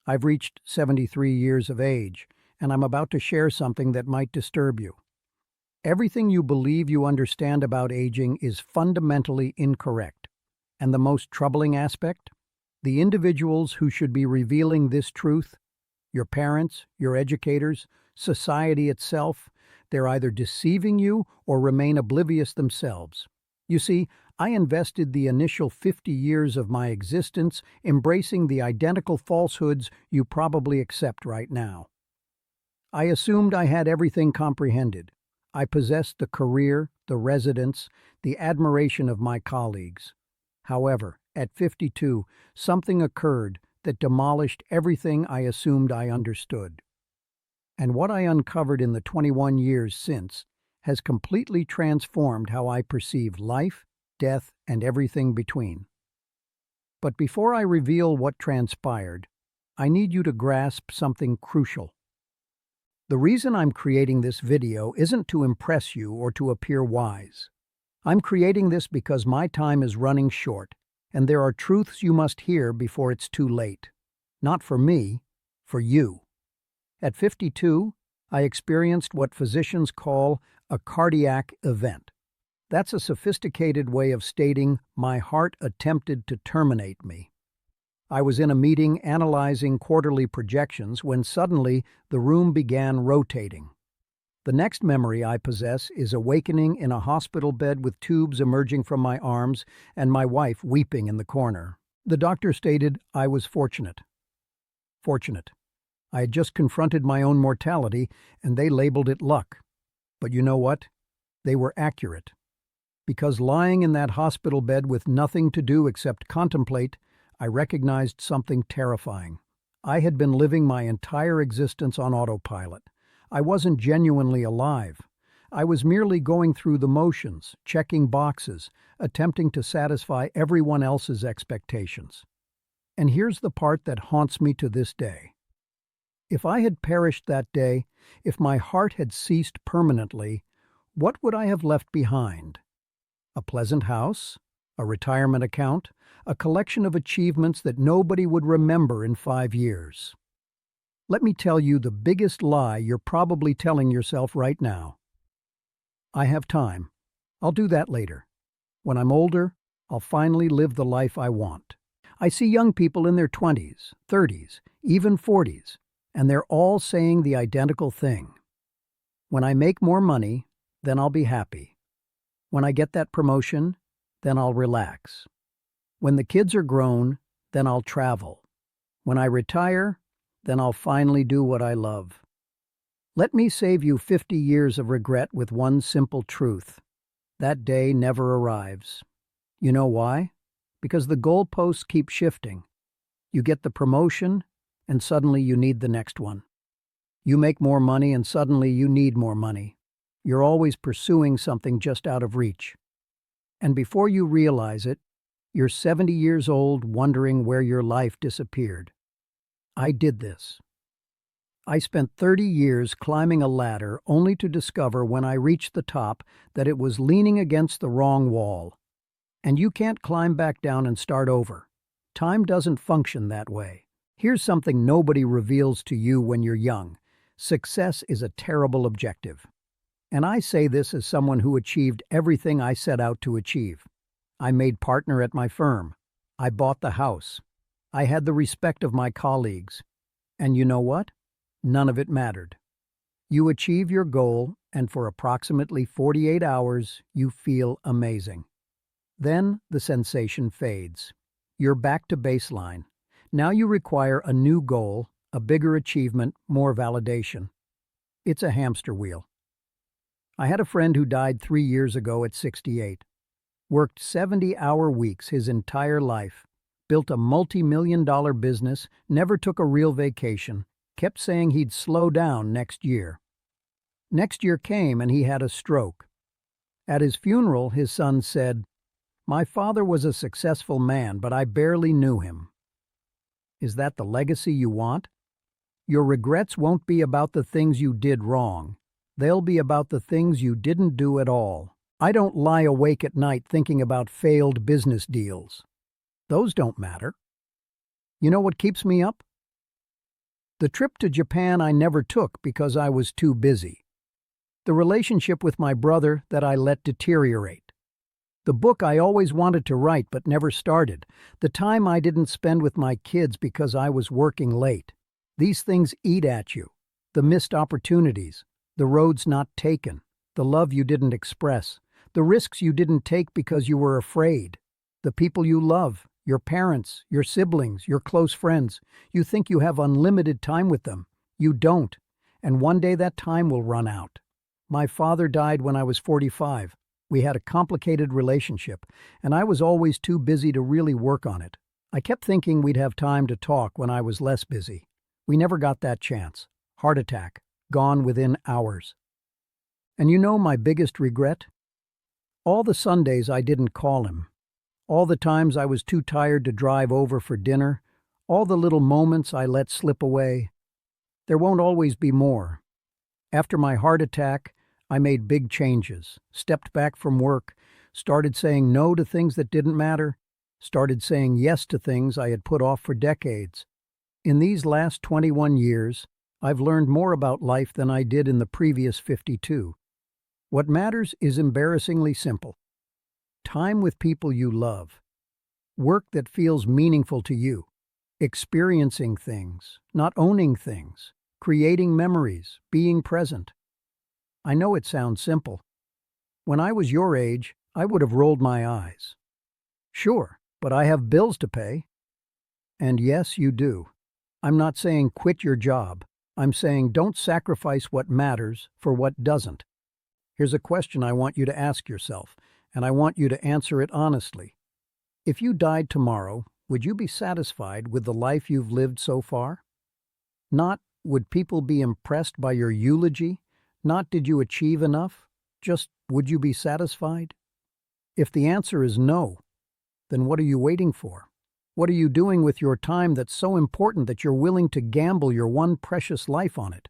I've reached 73 years of age, and I'm about to share something that might disturb you. Everything you believe you understand about aging is fundamentally incorrect. And the most troubling aspect? The individuals who should be revealing this truth, your parents, your educators, society itself, they're either deceiving you or remain oblivious themselves. You see, I invested the initial 50 years of my existence embracing the identical falsehoods you probably accept right now. I assumed I had everything comprehended. I possessed the career, the residence, the admiration of my colleagues. However, at 52, something occurred that demolished everything I assumed I understood. And what I uncovered in the 21 years since has completely transformed how I perceive life, death, and everything between. But before I reveal what transpired, I need you to grasp something crucial. The reason I'm creating this video isn't to impress you or to appear wise. I'm creating this because my time is running short, and there are truths you must hear before it's too late. Not for me, for you. At 52, I experienced what physicians call a cardiac event. That's a sophisticated way of stating my heart attempted to terminate me. I was in a meeting analyzing quarterly projections when suddenly the room began rotating. The next memory I possess is awakening in a hospital bed with tubes emerging from my arms and my wife weeping in the corner. The doctor stated I was fortunate. Fortunate. I had just confronted my own mortality, and they labeled it luck. But you know what? They were accurate. Because lying in that hospital bed with nothing to do except contemplate, I recognized something terrifying. I had been living my entire existence on autopilot. I wasn't genuinely alive. I was merely going through the motions, checking boxes, attempting to satisfy everyone else's expectations. And here's the part that haunts me to this day. If I had perished that day, if my heart had ceased permanently, what would I have left behind? A pleasant house? A retirement account? A collection of achievements that nobody would remember in 5 years? Let me tell you the biggest lie you're probably telling yourself right now. I have time. I'll do that later. When I'm older, I'll finally live the life I want. I see young people in their 20s, 30s, even 40s, and they're all saying the identical thing. When I make more money, then I'll be happy. When I get that promotion, then I'll relax. When the kids are grown, then I'll travel. When I retire, then I'll finally do what I love. Let me save you 50 years of regret with one simple truth. That day never arrives. You know why? Because the goalposts keep shifting. You get the promotion, and suddenly you need the next one. You make more money, and suddenly you need more money. You're always pursuing something just out of reach. And before you realize it, you're 70 years old wondering where your life disappeared. I did this. I spent 30 years climbing a ladder only to discover when I reached the top that it was leaning against the wrong wall. And you can't climb back down and start over. Time doesn't function that way. Here's something nobody reveals to you when you're young. Success is a terrible objective. And I say this as someone who achieved everything I set out to achieve. I made partner at my firm. I bought the house. I had the respect of my colleagues. And you know what? None of it mattered. You achieve your goal, and for approximately 48 hours, you feel amazing. Then the sensation fades. You're back to baseline. Now you require a new goal, a bigger achievement, more validation. It's a hamster wheel. I had a friend who died 3 years ago at 68. Worked 70-hour weeks his entire life, built a multi-million-dollar business, never took a real vacation, kept saying he'd slow down next year. Next year came and he had a stroke. At his funeral, his son said, "My father was a successful man, but I barely knew him." Is that the legacy you want? Your regrets won't be about the things you did wrong. They'll be about the things you didn't do at all. I don't lie awake at night thinking about failed business deals. Those don't matter. You know what keeps me up? The trip to Japan I never took because I was too busy. The relationship with my brother that I let deteriorate. The book I always wanted to write but never started. The time I didn't spend with my kids because I was working late. These things eat at you. The missed opportunities, the roads not taken, the love you didn't express, the risks you didn't take because you were afraid, the people you love, your parents, your siblings, your close friends. You think you have unlimited time with them. You don't, and one day that time will run out. My father died when I was 45. We had a complicated relationship, and I was always too busy to really work on it. I kept thinking we'd have time to talk when I was less busy. We never got that chance. Heart attack, gone within hours. And you know my biggest regret? All the Sundays I didn't call him. All the times I was too tired to drive over for dinner. All the little moments I let slip away. There won't always be more. After my heart attack, I made big changes, stepped back from work, started saying no to things that didn't matter, started saying yes to things I had put off for decades. In these last 21 years, I've learned more about life than I did in the previous 52. What matters is embarrassingly simple. Time with people you love. Work that feels meaningful to you. Experiencing things, not owning things. Creating memories, being present. I know it sounds simple. When I was your age, I would have rolled my eyes. Sure, but I have bills to pay. And yes, you do. I'm not saying quit your job. I'm saying don't sacrifice what matters for what doesn't. Here's a question I want you to ask yourself, and I want you to answer it honestly. If you died tomorrow, would you be satisfied with the life you've lived so far? Not, would people be impressed by your eulogy? Not, did you achieve enough? Just, would you be satisfied? If the answer is no, then what are you waiting for? What are you doing with your time that's so important that you're willing to gamble your one precious life on it?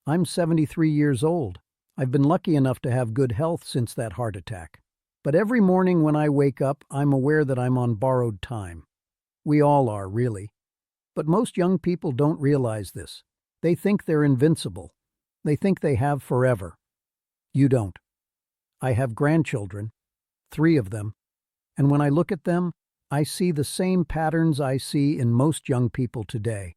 I'm 73 years old. I've been lucky enough to have good health since that heart attack. But every morning when I wake up, I'm aware that I'm on borrowed time. We all are, really. But most young people don't realize this. They think they're invincible. They think they have forever. You don't. I have grandchildren, 3 of them, and when I look at them, I see the same patterns I see in most young people today.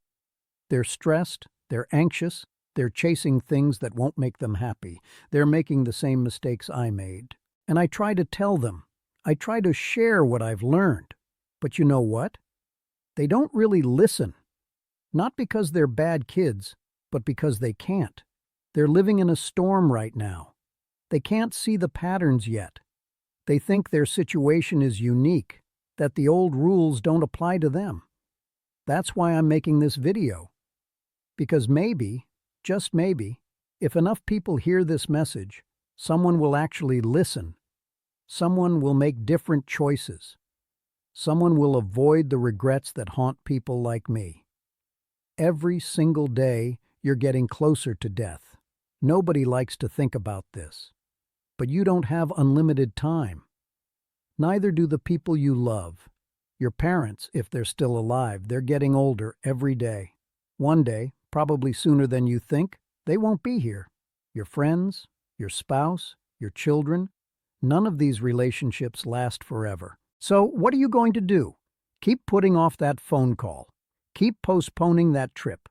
They're stressed, they're anxious, they're chasing things that won't make them happy. They're making the same mistakes I made. And I try to tell them. I try to share what I've learned. But you know what? They don't really listen. Not because they're bad kids, but because they can't. They're living in a storm right now. They can't see the patterns yet. They think their situation is unique, that the old rules don't apply to them. That's why I'm making this video. Because maybe, just maybe, if enough people hear this message, someone will actually listen. Someone will make different choices. Someone will avoid the regrets that haunt people like me. Every single day, you're getting closer to death. Nobody likes to think about this. But you don't have unlimited time. Neither do the people you love. Your parents, if they're still alive, they're getting older every day. One day, probably sooner than you think, they won't be here. Your friends, your spouse, your children, none of these relationships last forever. So what are you going to do? Keep putting off that phone call. Keep postponing that trip.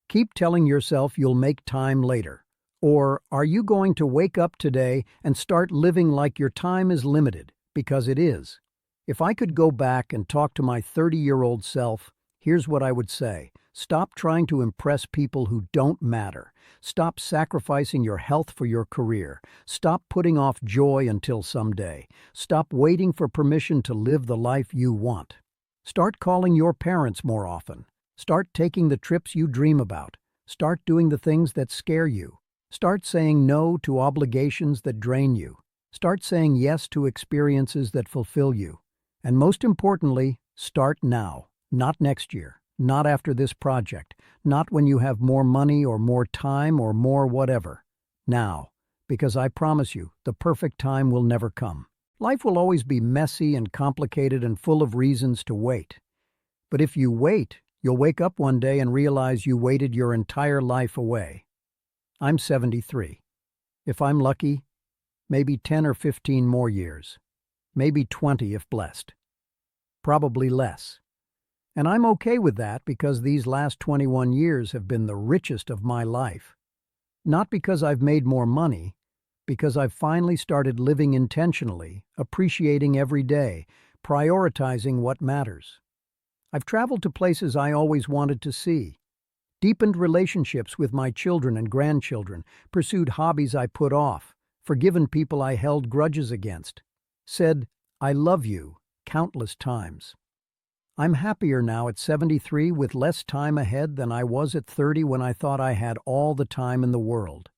Keep telling yourself you'll make time later. Or are you going to wake up today and start living like your time is limited? Because it is. If I could go back and talk to my 30-year-old self, here's what I would say. Stop trying to impress people who don't matter. Stop sacrificing your health for your career. Stop putting off joy until someday. Stop waiting for permission to live the life you want. Start calling your parents more often. Start taking the trips you dream about. Start doing the things that scare you. Start saying no to obligations that drain you. Start saying yes to experiences that fulfill you. And most importantly, start now, not next year, not after this project, not when you have more money or more time or more whatever. Now, because I promise you, the perfect time will never come. Life will always be messy and complicated and full of reasons to wait. But if you wait, You'll wake up one day and realize you waited your entire life away. I'm 73. If I'm lucky, maybe 10 or 15 more years. Maybe 20 if blessed. Probably less. And I'm okay with that because these last 21 years have been the richest of my life. Not because I've made more money, because I've finally started living intentionally, appreciating every day, prioritizing what matters. I've traveled to places I always wanted to see, deepened relationships with my children and grandchildren, pursued hobbies I put off, forgiven people I held grudges against, said, "I love you," countless times. I'm happier now at 73 with less time ahead than I was at 30 when I thought I had all the time in the world.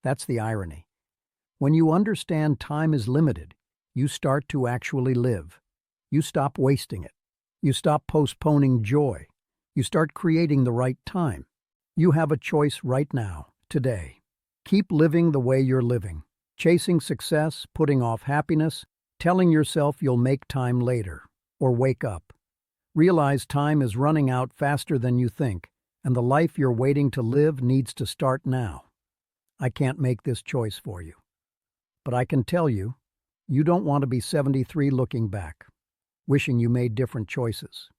That's the irony. When you understand time is limited, you start to actually live. You stop wasting it. You stop postponing joy. You start creating the right time. You have a choice right now, today. Keep living the way you're living, chasing success, putting off happiness, telling yourself you'll make time later, or wake up. Realize time is running out faster than you think, and the life you're waiting to live needs to start now. I can't make this choice for you. But I can tell you, you don't want to be 73 looking back, wishing you made different choices.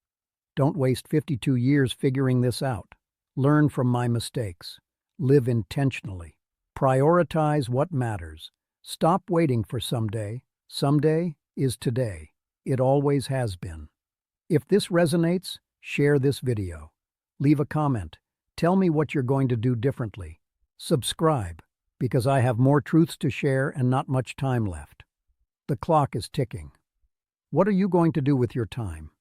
Don't waste 52 years figuring this out. Learn from my mistakes. Live intentionally. Prioritize what matters. Stop waiting for someday. Someday is today. It always has been. If this resonates, share this video. Leave a comment. Tell me what you're going to do differently. Subscribe, because I have more truths to share and not much time left. The clock is ticking. What are you going to do with your time?